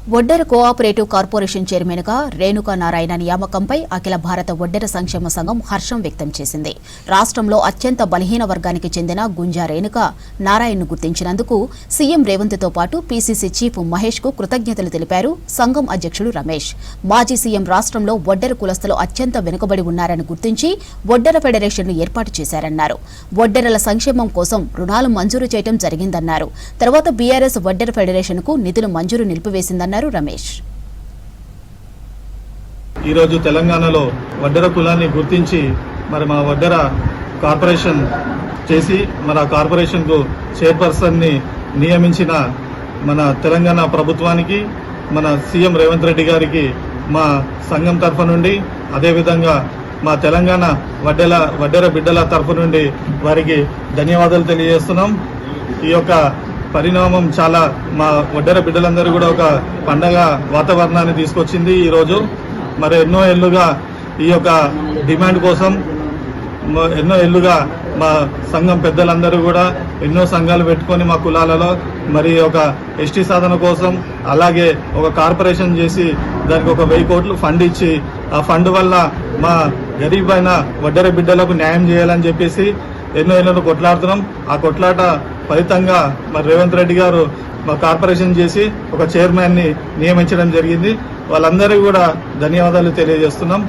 Oddera cooperative corporation chairman గా రేణుకా నారాయణ నియామకంపై అఖిల భారత ఒడ్డెర సంక్షేమ సంఘం హర్షం వ్యక్తం చేసింది. రాష్ట్రంలో అత్యంత బలహీన వర్గానికి చెందిన గుంజా రేణుకా నారాయణను గుర్తించినందుకు సీఎం రేవంత్ తో పాటు పీసీసీ చీఫ్ మహేష్ కు కృతజ్ఞతలు తెలిపారు సంఘం అధ్యక్షుడు రమేష్. మాజీ సీఎం రాష్ట్రంలో ఒడ్డెర కులస్తులు అత్యంత వెనుకబడి ఉన్నారని గుర్తించి ఒడ్డెర ఫెడరేషన్ను ఏర్పాటు చేశారన్నారు. ఒడ్డెరల సంక్షేమం కోసం రుణాలు మంజూరు చేయడం జరిగిందన్నారు. తర్వాత బీఆర్ఎస్ ఒడ్డెర ఫెడరేషన్ కు నిధులు మంజూరు నిలిపివేసిందన్నారు రమేష్. ఈరోజు తెలంగాణలో వడ్డెర కులాన్ని గుర్తించి మరి మా వడ్డెర కార్పొరేషన్ చేసి మరి ఆ కార్పొరేషన్ కు చైర్పర్సన్ ని నియమించిన మన తెలంగాణ ప్రభుత్వానికి మన సీఎం రేవంత్ రెడ్డి గారికి మా సంఘం తరఫు నుండి అదేవిధంగా మా తెలంగాణ వడ్డెర బిడ్డల తరఫు నుండి వారికి ధన్యవాదాలు తెలియజేస్తున్నాం. ఈ యొక్క పరిణామం చాలా మా ఒడ్డెర బిడ్డలందరూ కూడా ఒక పండగ వాతావరణాన్ని తీసుకొచ్చింది. ఈరోజు మరి ఎన్నో ఏళ్లుగా ఈ యొక్క డిమాండ్ కోసం ఎన్నో ఏళ్లుగా మా సంఘం పెద్దలందరూ కూడా ఎన్నో సంఘాలు పెట్టుకొని మా కులాలలో మరి ఒక ఎస్టీ సాధన కోసం అలాగే ఒక కార్పొరేషన్ చేసి దానికి ఒక 1000 కోట్లు ఫండ్ ఇచ్చి ఆ ఫండ్ వల్ల మా గరీబ్ అయిన ఒడ్డెర బిడ్డలకు న్యాయం చేయాలని చెప్పేసి ఎన్నో ఏళ్ళను కొట్లాడుతున్నాం. ఆ కొట్లాట ఫలితంగా మరి రేవంత్ రెడ్డి గారు మా కార్పొరేషన్ చేసి ఒక చైర్మన్ ని నియమించడం జరిగింది. వాళ్ళందరికీ కూడా ధన్యవాదాలు తెలియజేస్తున్నాం.